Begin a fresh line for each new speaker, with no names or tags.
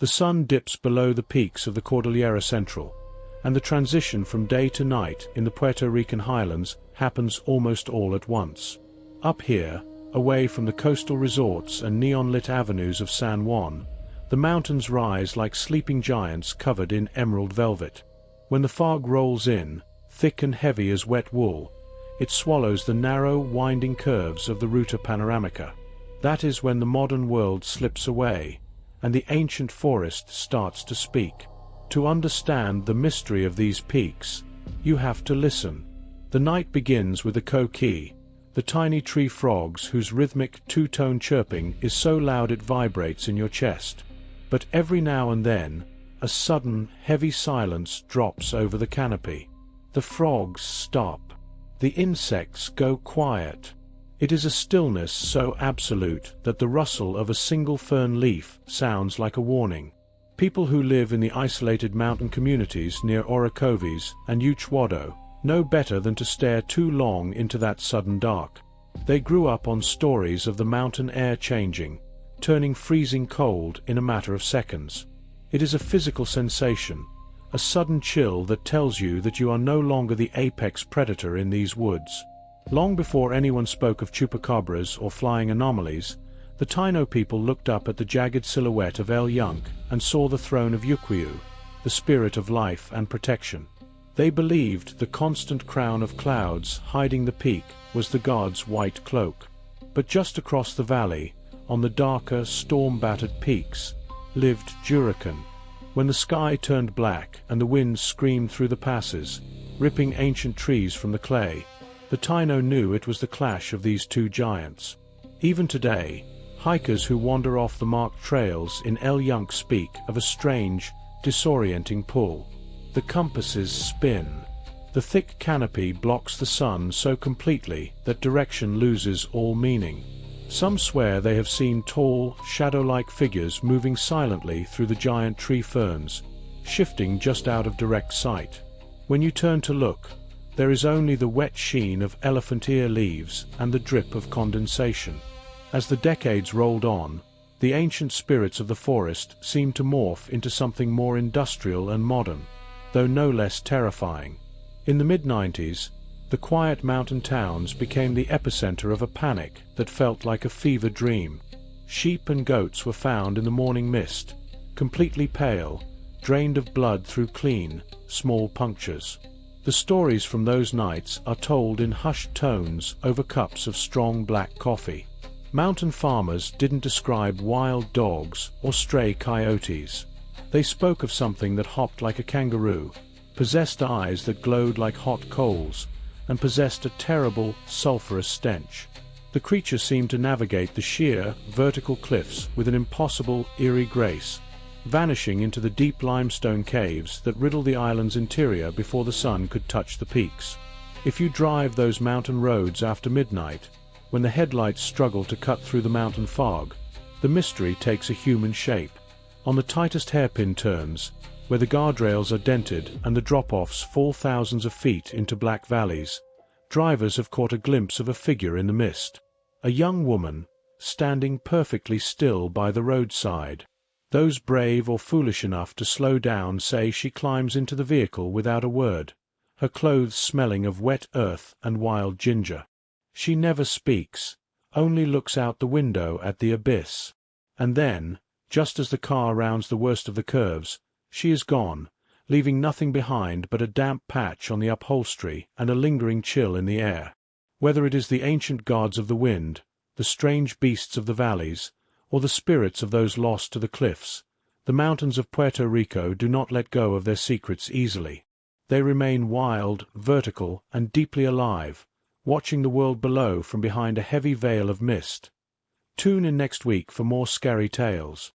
The sun dips below the peaks of the Cordillera Central, and the transition from day to night in the Puerto Rican highlands happens almost all at once. Up here, away from the coastal resorts and neon-lit avenues of San Juan, the mountains rise like sleeping giants covered in emerald velvet. When the fog rolls in, thick and heavy as wet wool, it swallows the narrow, winding curves of the Ruta Panoramica. That is when the modern world slips away, and the ancient forest starts to speak. To understand the mystery of these peaks, you have to listen. The night begins with the coqui, the tiny tree frogs whose rhythmic two-tone chirping is so loud it vibrates in your chest. But every now and then, a sudden, heavy silence drops over the canopy. The frogs stop. The insects go quiet. It is a stillness so absolute that the rustle of a single fern leaf sounds like a warning. People who live in the isolated mountain communities near Orocovis and Uchuado know better than to stare too long into that sudden dark. They grew up on stories of the mountain air changing, turning freezing cold in a matter of seconds. It is a physical sensation, a sudden chill that tells you that you are no longer the apex predator in these woods. Long before anyone spoke of chupacabras or flying anomalies, the Taino people looked up at the jagged silhouette of El Yunque and saw the throne of Yuquiu, the spirit of life and protection. They believed the constant crown of clouds hiding the peak was the god's white cloak. But just across the valley, on the darker, storm-battered peaks, lived Jurican. When the sky turned black and the wind screamed through the passes, ripping ancient trees from the clay, the Taino knew it was the clash of these two giants. Even today, hikers who wander off the marked trails in El Yunque speak of a strange, disorienting pull. The compasses spin. The thick canopy blocks the sun so completely that direction loses all meaning. Some swear they have seen tall, shadow-like figures moving silently through the giant tree ferns, shifting just out of direct sight. When you turn to look, there is only the wet sheen of elephant ear leaves and the drip of condensation. As the decades rolled on, the ancient spirits of the forest seemed to morph into something more industrial and modern, though no less terrifying. In the mid-90s, the quiet mountain towns became the epicenter of a panic that felt like a fever dream. Sheep and goats were found in the morning mist, completely pale, drained of blood through clean, small punctures. The stories from those nights are told in hushed tones over cups of strong black coffee. Mountain farmers didn't describe wild dogs or stray coyotes. They spoke of something that hopped like a kangaroo, possessed eyes that glowed like hot coals, and possessed a terrible, sulphurous stench. The creature seemed to navigate the sheer, vertical cliffs with an impossible, eerie grace, vanishing into the deep limestone caves that riddle the island's interior before the sun could touch the peaks. If you drive those mountain roads after midnight, when the headlights struggle to cut through the mountain fog, the mystery takes a human shape. On the tightest hairpin turns, where the guardrails are dented and the drop-offs fall thousands of feet into black valleys, drivers have caught a glimpse of a figure in the mist. A young woman, standing perfectly still by the roadside. Those brave or foolish enough to slow down say she climbs into the vehicle without a word, her clothes smelling of wet earth and wild ginger. She never speaks, only looks out the window at the abyss. And then, just as the car rounds the worst of the curves, she is gone, leaving nothing behind but a damp patch on the upholstery and a lingering chill in the air. Whether it is the ancient gods of the wind, the strange beasts of the valleys, or the spirits of those lost to the cliffs, the mountains of Puerto Rico do not let go of their secrets easily. They remain wild, vertical, and deeply alive, watching the world below from behind a heavy veil of mist. Tune in next week for more scary tales.